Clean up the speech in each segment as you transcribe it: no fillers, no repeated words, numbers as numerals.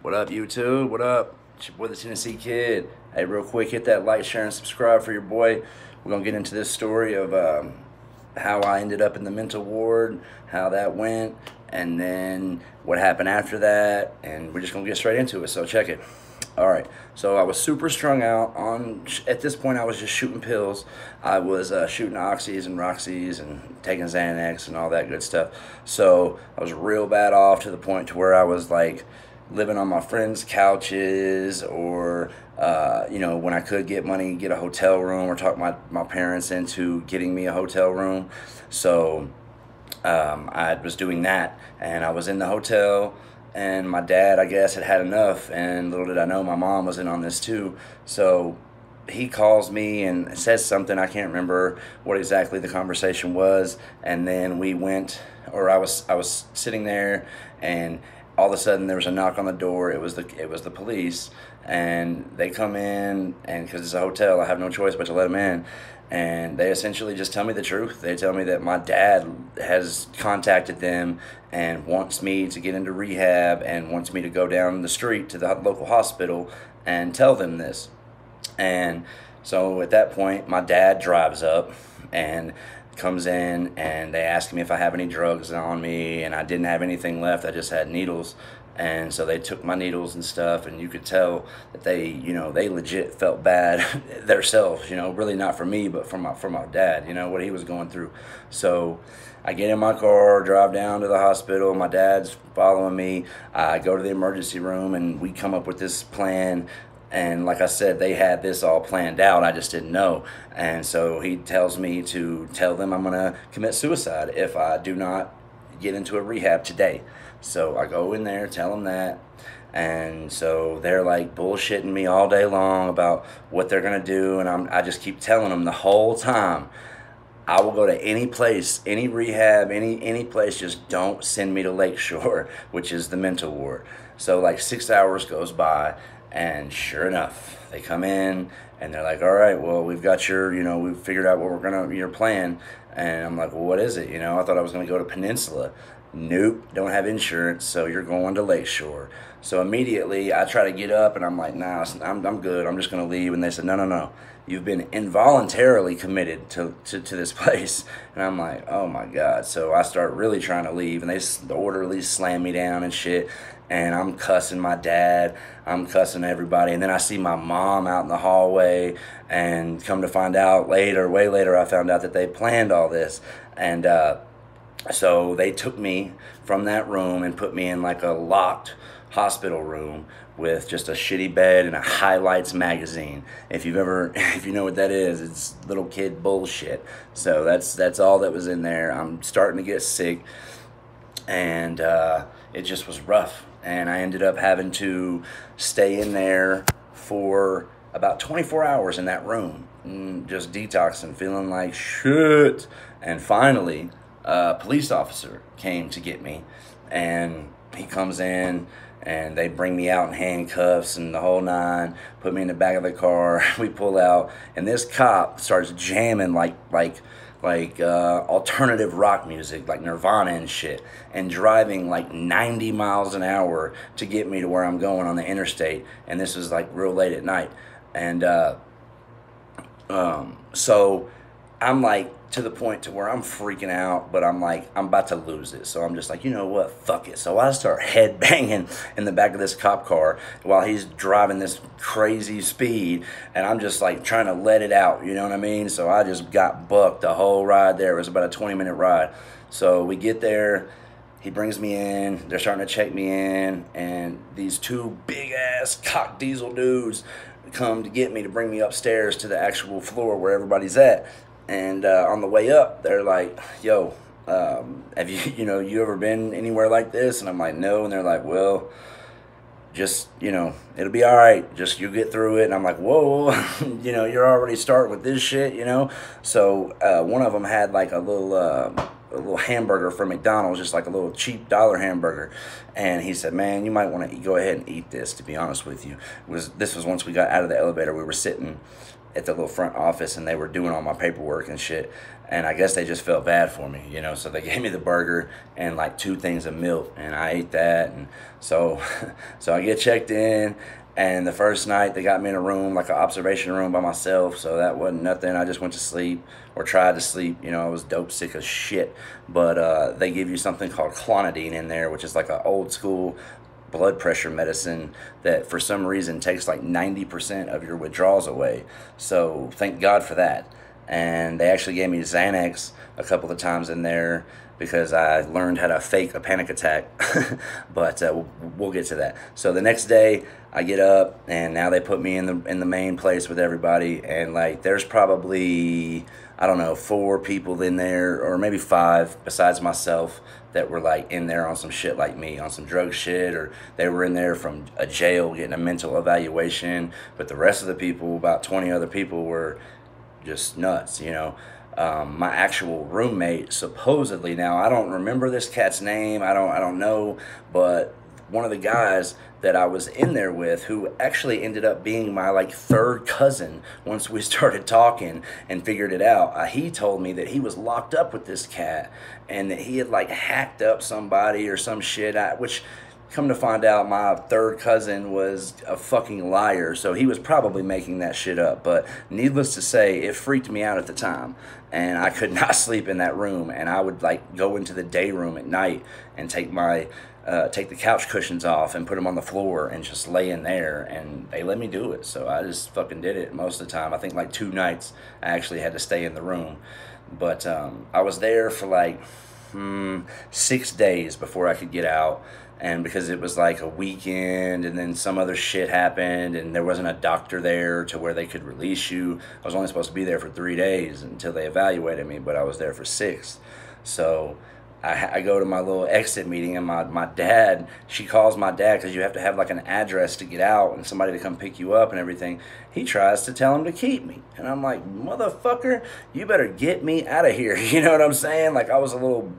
What up, YouTube? What up? It's your boy, the Tennessee Kid. Hey, real quick, hit that like, share, and subscribe for your boy. We're going to get into this story of how I ended up in the mental ward, how that went, and then what happened after that. And we're just going to get straight into it, so check it. All right, so I was super strung out. At this point, I was just shooting pills. I was shooting Oxys and Roxys and taking Xanax and all that good stuff. So I was real bad off to the point to where I was like living on my friends' couches, or when I could get money, get a hotel room, or talk my parents into getting me a hotel room. So I was doing that, and I was in the hotel, and my dad, I guess, had enough, and little did I know my mom was in on this too. So he calls me and says something. I can't remember what exactly the conversation was, and then we went, or I was sitting there, and all of a sudden there was a knock on the door. It was the police, and they come in, and because it's a hotel, I have no choice but to let them in. And they essentially just tell me the truth. They tell me that my dad has contacted them and wants me to get into rehab and wants me to go down the street to the local hospital and tell them this. And so at that point, my dad drives up and comes in, and they ask me if I have any drugs on me, and I didn't have anything left. I just had needles. And so they took my needles and stuff, and you could tell that they legit felt bad themselves, really not for me, but for my dad, what he was going through. So I get in my car, drive down to the hospital. My dad's following me. I go to the emergency room, and we come up with this plan. And like I said, they had this all planned out. I just didn't know. And so he tells me to tell them I'm going to commit suicide if I do not get into a rehab today. So I go in there, tell them that. And so they're like bullshitting me all day long about what they're going to do. And I just keep telling them the whole time, I will go to any place, any rehab, any place. Just don't send me to Lakeshore, which is the mental ward. So like 6 hours goes by, and sure enough, they come in and they're like, all right, well, we've got we've figured out what your plan. And I'm like, well, what is it? I thought I was going to go to Peninsula. Nope, don't have insurance, so you're going to Lakeshore. So immediately I try to get up, and I'm like, nah, I'm good. I'm just going to leave. And they said, no. You've been involuntarily committed to this place. And I'm like, oh my God. So I start really trying to leave, and the orderlies slam me down and shit. And I'm cussing my dad, I'm cussing everybody. And then I see my mom out in the hallway, and come to find out later, way later, I found out that they planned all this. And so they took me from that room and put me in like a locked hospital room with just a shitty bed and a highlights magazine. If you know what that is, it's little kid bullshit. So that's all that was in there. I'm starting to get sick, and it just was rough. And I ended up having to stay in there for about 24 hours in that room, just detoxing, feeling like shit. And finally, a police officer came to get me, and he comes in, and they bring me out in handcuffs and the whole nine, put me in the back of the car. We pull out, and this cop starts jamming like alternative rock music, like Nirvana and shit, and driving like 90 miles an hour to get me to where I'm going on the interstate. And this was like real late at night. And so I'm like to the point to where I'm freaking out, but I'm like, I'm about to lose it. So I'm just like, you know what, fuck it. So I start head banging in the back of this cop car while he's driving this crazy speed, and I'm just like trying to let it out, you know what I mean? So I just got bucked the whole ride there. It was about a 20-minute ride. So we get there, he brings me in, they're starting to check me in, and these two big ass cock diesel dudes come to get me, to bring me upstairs to the actual floor where everybody's at. And on the way up, they're like, yo, have you ever been anywhere like this? And I'm like, no. And they're like, well, just, it'll be all right. Just you get through it. And I'm like, whoa, you're already starting with this shit, So one of them had like a little little hamburger from McDonald's, just like a little cheap dollar hamburger. And he said, man, you might want to go ahead and eat this, to be honest with you. This was once we got out of the elevator. We were sitting at the little front office, and they were doing all my paperwork and shit. And I guess they just felt bad for me, you know. So they gave me the burger and like 2 things of milk, and I ate that. And so, so I get checked in. And the first night they got me in a room, like an observation room by myself. So that wasn't nothing. I just went to sleep, or tried to sleep. You know, I was dope sick as shit. But they give you something called clonidine in there, which is like an old school blood pressure medicine that for some reason takes like 90% of your withdrawals away. So thank God for that. And they actually gave me Xanax a couple of times in there, because I learned how to fake a panic attack. But we'll get to that. So the next day I get up, and now they put me in the main place with everybody, and like there's probably, I don't know, 4 people in there, or maybe 5 besides myself, that were like in there on some shit like me, on some drug shit, or they were in there from a jail getting a mental evaluation. But the rest of the people, about 20 other people, were just nuts, you know. My actual roommate, supposedly, now I don't remember this cat's name, I don't know, but one of the guys that I was in there with, who actually ended up being my like 3rd cousin once we started talking and figured it out, he told me that he was locked up with this cat, and that he had like hacked up somebody or some shit, which, come to find out, my 3rd cousin was a fucking liar, so he was probably making that shit up. But needless to say, it freaked me out at the time, and I could not sleep in that room. And I would like go into the day room at night and take the couch cushions off and put them on the floor and just lay in there, and they let me do it. So I just fucking did it most of the time. I think like 2 nights I actually had to stay in the room. But I was there for like 6 days before I could get out. And because it was like a weekend, and then some other shit happened, and there wasn't a doctor there to where they could release you. I was only supposed to be there for 3 days until they evaluated me, but I was there for 6. So I go to my little exit meeting, and my dad, she calls my dad, because you have to have like an address to get out and somebody to come pick you up and everything. He tries to tell him to keep me, and I'm like, motherfucker, you better get me out of here. You know what I'm saying? Like, I was a little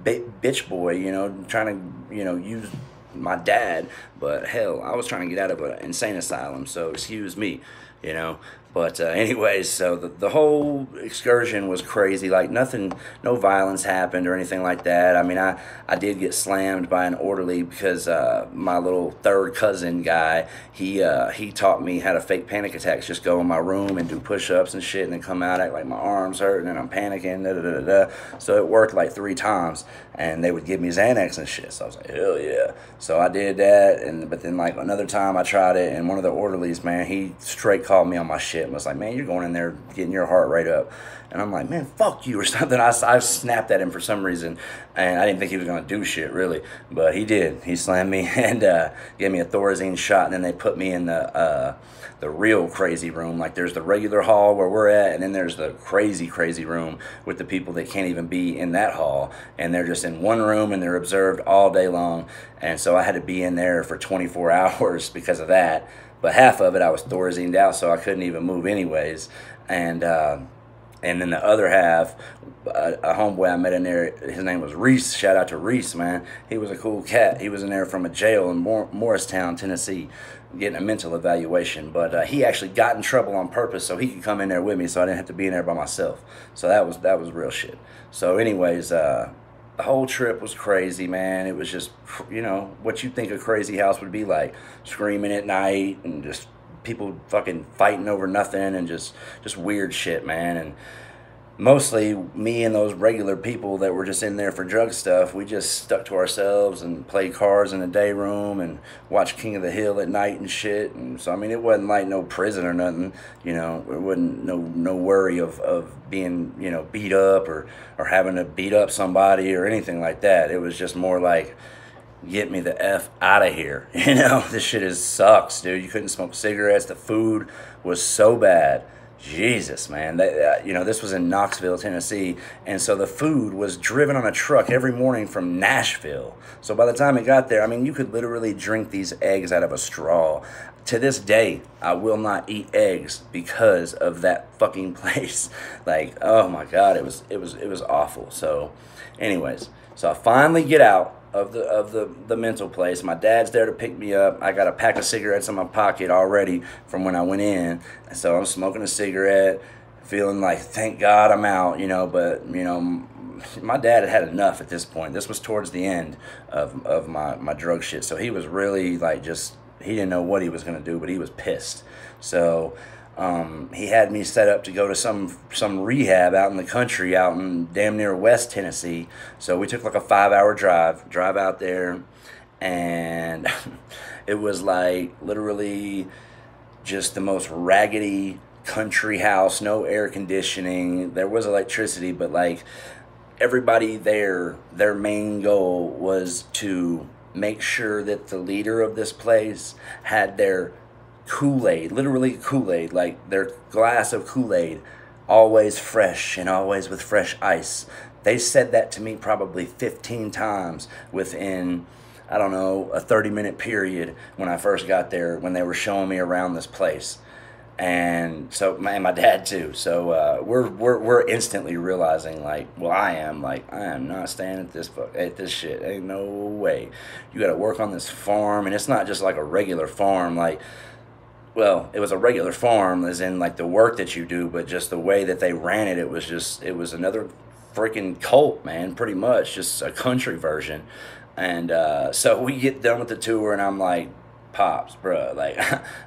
bitch boy, you know, trying to, you know, use my dad. But hell, I was trying to get out of an insane asylum, so excuse me, you know. But anyways, so the whole excursion was crazy. Like, nothing, no violence happened or anything like that. I mean, I did get slammed by an orderly, because my little 3rd cousin guy, he taught me how to fake panic attacks. Just go in my room and do push-ups and shit, and then come out, act like my arms hurt, and then I'm panicking, da-da-da-da-da. So it worked like 3 times, and they would give me Xanax and shit. So I was like, hell yeah. So I did that, but then like another time I tried it, and one of the orderlies, man, he straight called me on my shit and was like, man, you're going in there getting your heart rate up. And I'm like, man, fuck you or something. I snapped at him for some reason, and I didn't think he was going to do shit, really. But he did. He slammed me and gave me a Thorazine shot, and then they put me in the real crazy room. Like, there's the regular hall where we're at, and then there's the crazy, crazy room with the people that can't even be in that hall. And they're just in one room, and they're observed all day long. And so I had to be in there for 24 hours because of that. But half of it I was Thorazined out, so I couldn't even move anyways. And then the other half, a homeboy I met in there, his name was Reese. Shout out to Reese, man. He was a cool cat. He was in there from a jail in Morristown, Tennessee, getting a mental evaluation. But he actually got in trouble on purpose so he could come in there with me, so I didn't have to be in there by myself. So that was real shit. So anyways, the whole trip was crazy, man. It was just, you know, what you think a crazy house would be like. Screaming at night, and just people fucking fighting over nothing, and just weird shit, man. And mostly me and those regular people that were just in there for drug stuff, we just stuck to ourselves and played cards in the day room and watched King of the Hill at night and shit. And so, I mean, it wasn't like no prison or nothing, you know. It wasn't no worry of being, you know, beat up or having to beat up somebody or anything like that. It was just more like, get me the F out of here. You know, this shit sucks, dude. You couldn't smoke cigarettes. The food was so bad. Jesus, man. This was in Knoxville, Tennessee, and so the food was driven on a truck every morning from Nashville. So by the time it got there, I mean, you could literally drink these eggs out of a straw. To this day, I will not eat eggs because of that fucking place. Like, oh my God, it was awful. So, anyways, so I finally get out of the mental place. My dad's there to pick me up. I got a pack of cigarettes in my pocket already from when I went in. And so I'm smoking a cigarette, feeling like, thank God I'm out, but, my dad had enough at this point. This was towards the end of my drug shit. So he was really like he didn't know what he was going to do, but he was pissed. So he had me set up to go to some rehab out in the country, out in damn near West Tennessee. So we took like a 5-hour drive out there, and it was like literally just the most raggedy country house, no air conditioning. There was electricity, but like everybody there, their main goal was to make sure that the leader of this place had their Kool-Aid, literally Kool-Aid, like their glass of Kool-Aid, always fresh and always with fresh ice. They said that to me probably 15 times within, I don't know, a 30-minute period when I first got there, when they were showing me around this place. And so, and my dad too. So we're instantly realizing, like, well, I am not staying at this shit. Ain't no way. You got to work on this farm, and it's not just like a regular farm. Like, well, it was a regular farm, as in like the work that you do, but just the way that they ran it, it was another freaking cult, man. Pretty much just a country version. And so we get done with the tour, and I'm like, Pops, bruh, like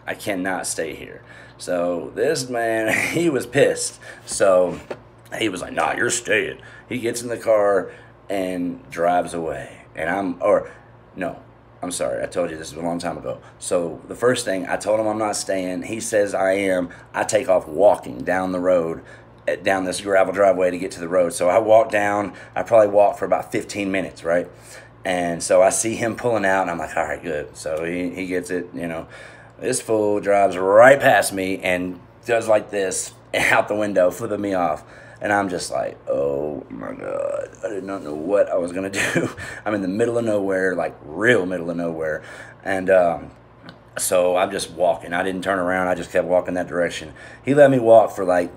I cannot stay here. So this man, he was pissed. So he was like, nah, you're staying. He gets in the car and drives away. And I'm sorry, I told you this was a long time ago. So the first thing, I told him I'm not staying. He says I am. I take off walking down the road, down this gravel driveway to get to the road. So I walk down. I probably walked for about 15 minutes, right? And so I see him pulling out, and I'm like, all right, good. So he gets it, This fool drives right past me and does like this out the window, flipping me off. And I'm just like, oh my God, I did not know what I was going to do. I'm in the middle of nowhere, like real middle of nowhere. And so I'm just walking. I didn't turn around. I just kept walking that direction. He let me walk for like,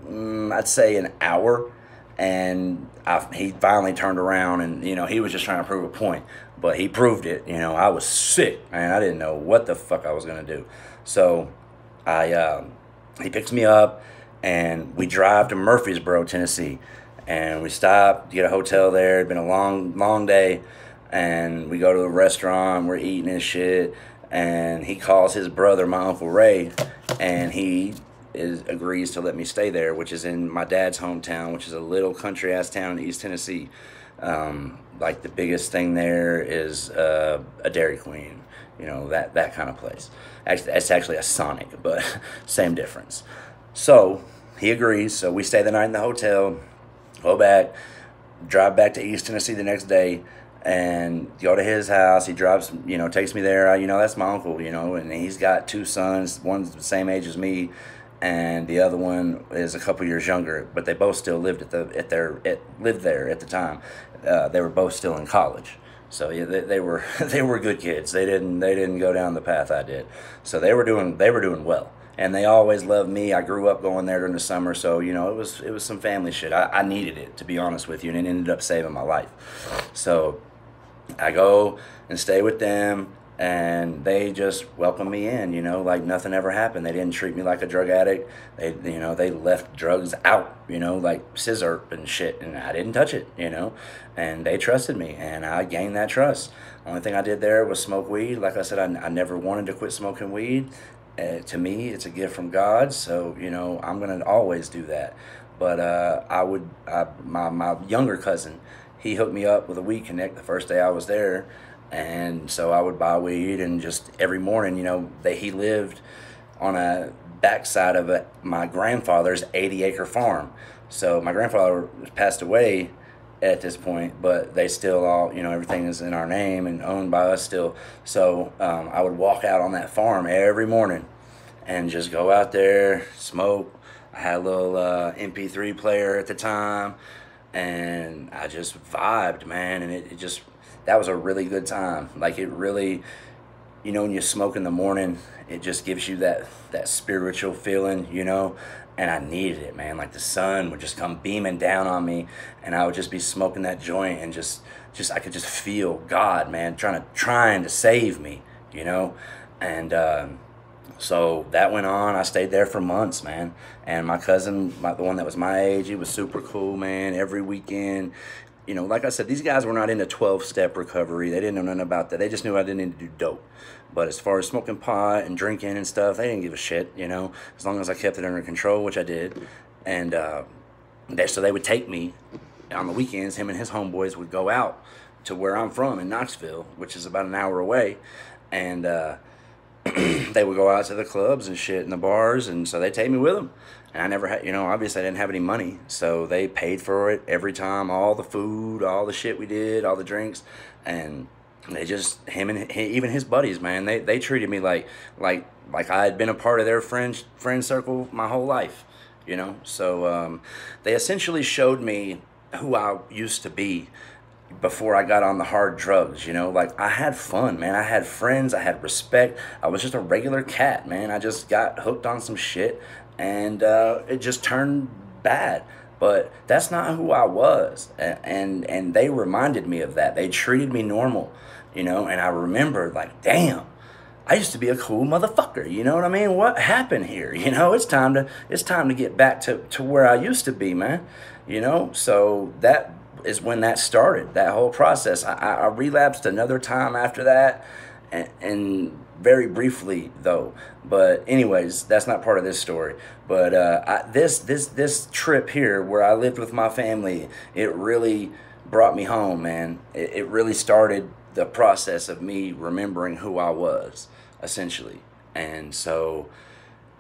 I'd say an hour. And he finally turned around, and, he was just trying to prove a point. But he proved it. I was sick, man. I didn't know what the fuck I was going to do. So he picks me up, and we drive to Murfreesboro, Tennessee. And we stop, get a hotel there. It'd been a long, long day. And we go to a restaurant. We're eating and shit. And he calls his brother, my Uncle Ray, and he agrees to let me stay there, which is in my dad's hometown, which is a little country ass town in East Tennessee. Like the biggest thing there is a Dairy Queen, that kind of place. Actually, it's actually a Sonic, but same difference. So he agrees. So we stay the night in the hotel, go back, drive back to East Tennessee the next day, and go to his house. He drives, takes me there. That's my uncle, and he's got 2 sons. One's the same age as me, and the other one is a couple years younger, but they both still lived lived there at the time. They were both still in college, so yeah, they were they were good kids. They didn't go down the path I did, so they were doing well, and they always loved me. I grew up going there during the summer, so it was some family shit. I needed it, to be honest with you, and it ended up saving my life. So I go and stay with them. And they just welcomed me in, like nothing ever happened. They didn't treat me like a drug addict. They left drugs out, like scissor and shit, and I didn't touch it, and they trusted me, and I gained that trust. Only thing I did there was smoke weed. Like I said, I never wanted to quit smoking weed. To me, it's a gift from God, so, I'm going to always do that. But my younger cousin, he hooked me up with a Weed Connect the first day I was there. And so I would buy weed, and just every morning, he lived on a backside of my grandfather's 80-acre farm. So my grandfather passed away at this point, but they still all, everything is in our name and owned by us still. So I would walk out on that farm every morning and just go out there, smoke, I had a little MP3 player at the time, and I just vibed, man. And it just, that was a really good time. Like, it really, you know, when you smoke in the morning, it just gives you that spiritual feeling, you know. And I needed it, man. Like, the sun would just come beaming down on me, and I would just be smoking that joint, and just I could just feel God, man, trying to save me, you know. And so that went on. I stayed there for months, man. And my cousin, the one that was my age, he was super cool, man. Every weekend, you know, like I said, these guys were not into 12-step recovery. They didn't know nothing about that. They just knew I didn't need to do dope. But as far as smoking pot and drinking and stuff, they didn't give a shit, you know, as long as I kept it under control, which I did. And so they would take me on the weekends. Him and his homeboys would go out to where I'm from in Knoxville, which is about an hour away. And they would go out to the clubs and shit and the bars, and so they take me with them. And I never had, you know, obviously I didn't have any money, so they paid for it every time, all the food, all the shit we did, all the drinks. And they just, even his buddies, man, they treated me like I had been a part of their friend circle my whole life, you know. So they essentially showed me who I used to be before I got on the hard drugs, you know. Like, I had fun, man. I had friends, I had respect. I was just a regular cat, man. I just got hooked on some shit, and it just turned bad. But that's not who I was, and they reminded me of that. They treated me normal, you know. And I remember, like, damn, I used to be a cool motherfucker, you know what I mean? What happened here? You know, it's time to get back to where I used to be, man. You know, so that is when that started, that whole process. I relapsed another time after that, and very briefly though. But anyways, that's not part of this story. But this trip here where I lived with my family, it really brought me home, man. It really started the process of me remembering who I was, essentially. And so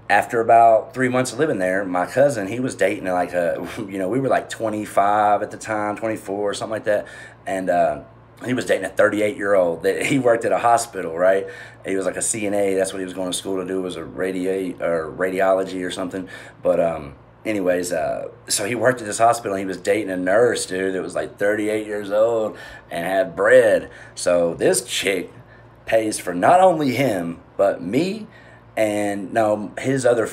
after about 3 months of living there, my cousin, he was dating like you know, we were like 25 at the time, 24, something like that. And he was dating a 38-year-old that he worked at a hospital, right? He was like a CNA. That's what he was going to school to do, was a radiology or something. But anyways, so he worked at this hospital, and he was dating a nurse, dude, that was like 38 years old and had bread. So this chick pays for not only him, but me. And no,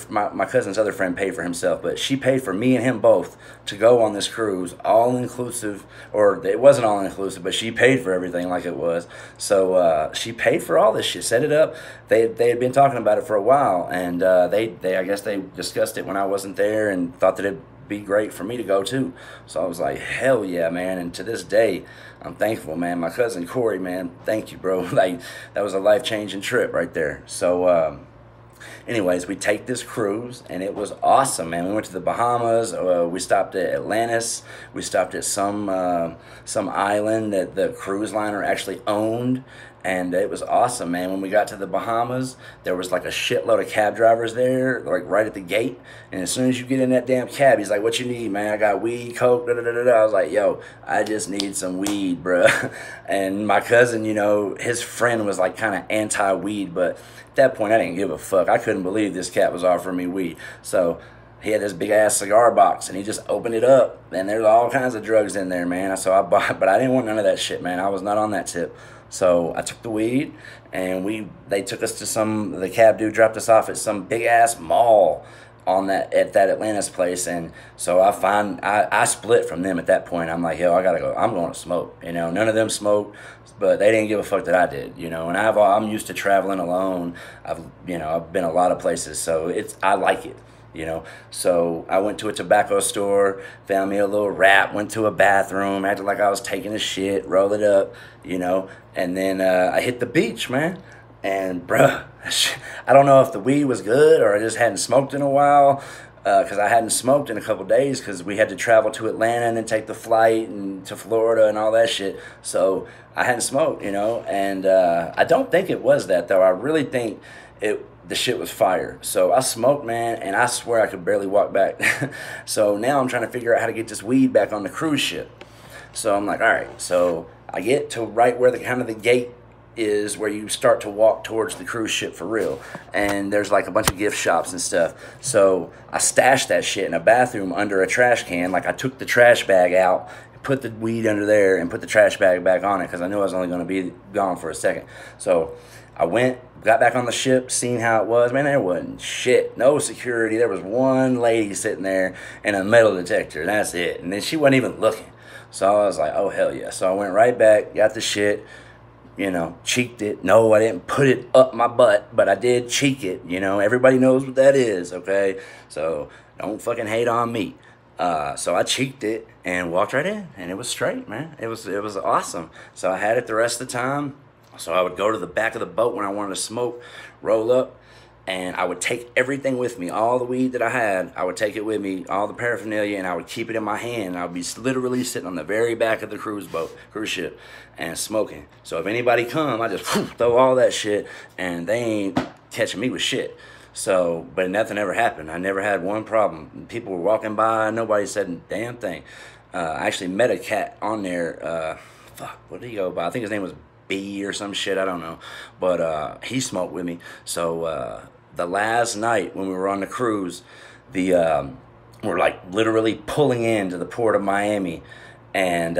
my cousin's other friend paid for himself, but she paid for me and him both to go on this cruise, all inclusive, or it wasn't all inclusive, but she paid for everything like it was. So she paid for all this shit, set it up. They had been talking about it for a while, and they I guess they discussed it when I wasn't there, and thought that it'd be great for me to go too. So I was like, hell yeah, man. And to this day, I'm thankful, man. My cousin Corey, man, thank you, bro. Like, that was a life-changing trip right there. So anyways, we take this cruise, and it was awesome, man. We went to the Bahamas. We stopped at Atlantis. We stopped at some island that the cruise liner actually owned, and it was awesome, man. When we got to the Bahamas, there was like a shitload of cab drivers there, like right at the gate. And as soon as you get in that damn cab, he's like, "What you need, man?" "I got weed, coke, da da da da." I was like, "Yo, I just need some weed, bruh." And my cousin, you know, his friend was like kind of anti-weed, but at that point, I didn't give a fuck. I couldn't believe this cat was offering me weed. So he had this big ass cigar box, and he just opened it up, and there's all kinds of drugs in there, man. So I bought, but I didn't want none of that shit, man. I was not on that tip. So I took the weed, and they took us to the cab dude dropped us off at some big ass mall at that Atlantis place. And so I split from them at that point. I'm like, yo, I gotta go. I'm going to smoke. You know, none of them smoked, but they didn't give a fuck that I did. You know, and I'm used to traveling alone. I've been a lot of places, so I like it. You know, so I went to a tobacco store, found me a little wrap, went to a bathroom, acted like I was taking a shit, rolled it up, you know, and then I hit the beach, man. And bruh, I don't know if the weed was good or I just hadn't smoked in a while, because I hadn't smoked in a couple days, because we had to travel to Atlanta and then take the flight and to Florida and all that shit. So I hadn't smoked, you know, and I don't think it was that, though. I really think the shit was fire. So I smoked, man, and I swear I could barely walk back. So now I'm trying to figure out how to get this weed back on the cruise ship. So I'm like, all right. So I get to right where the gate is where you start to walk towards the cruise ship for real. And there's like a bunch of gift shops and stuff. So I stashed that shit in a bathroom under a trash can. Like I took the trash bag out, put the weed under there, and put the trash bag back on it because I knew I was only going to be gone for a second. So I went, got back on the ship, seen how it was. Man, there wasn't shit. No security. There was one lady sitting there and a metal detector. And that's it. And then she wasn't even looking. So I was like, oh, hell yeah. So I went right back, got the shit, you know, cheeked it. No, I didn't put it up my butt, but I did cheek it. You know, everybody knows what that is, okay? So don't fucking hate on me. So I cheeked it and walked right in, and it was straight, man. It was awesome. So I had it the rest of the time. So I would go to the back of the boat when I wanted to smoke, roll up, and I would take everything with me. All the weed that I had, I would take it with me, all the paraphernalia, and I would keep it in my hand. And I would be literally sitting on the very back of the cruise ship, and smoking. So if anybody come, I just throw all that shit, and they ain't catching me with shit. So, but nothing ever happened. I never had one problem. People were walking by, nobody said a damn thing. I actually met a cat on there. Fuck, what did he go by? I think his name was B or some shit, I don't know. But he smoked with me. So the last night when we were on the cruise, we're like literally pulling into the port of Miami, and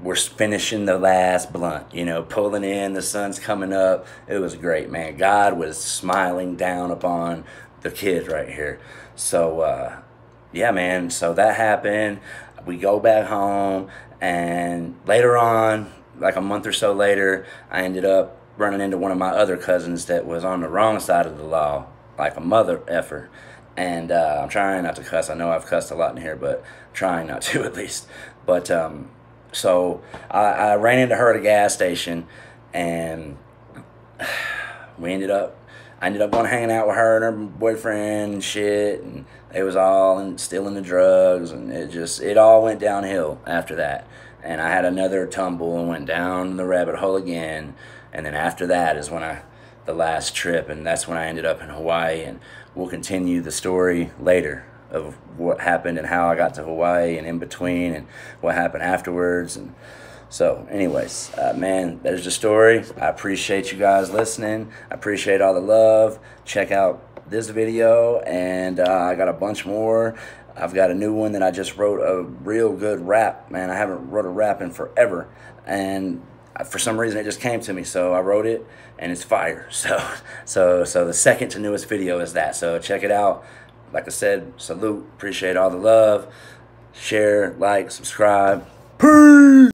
we're finishing the last blunt, you know, pulling in, the sun's coming up. It was great, man. God was smiling down upon the kid right here. So yeah, man, so that happened. We go back home, and later on, like a month or so later, I ended up running into one of my other cousins that was on the wrong side of the law, like a mother effer. And I'm trying not to cuss. I know I've cussed a lot in here, but trying not to at least. But so I ran into her at a gas station, and I ended up going hanging out with her and her boyfriend and shit, and they was all still in the drugs, and it all went downhill after that. And I had another tumble and went down the rabbit hole again. And then after that is when the last trip, and that's when I ended up in Hawaii. And we'll continue the story later of what happened and how I got to Hawaii and in between and what happened afterwards. And so anyways, man, there's the story. I appreciate you guys listening. I appreciate all the love. Check out this video, and I got a bunch more. I've got a new one that I just wrote, a real good rap, man. I haven't wrote a rap in forever, and for some reason it just came to me, so I wrote it, and it's fire. So the second to newest video is that. So check it out. Like I said, salute. Appreciate all the love. Share, like, subscribe. Peace.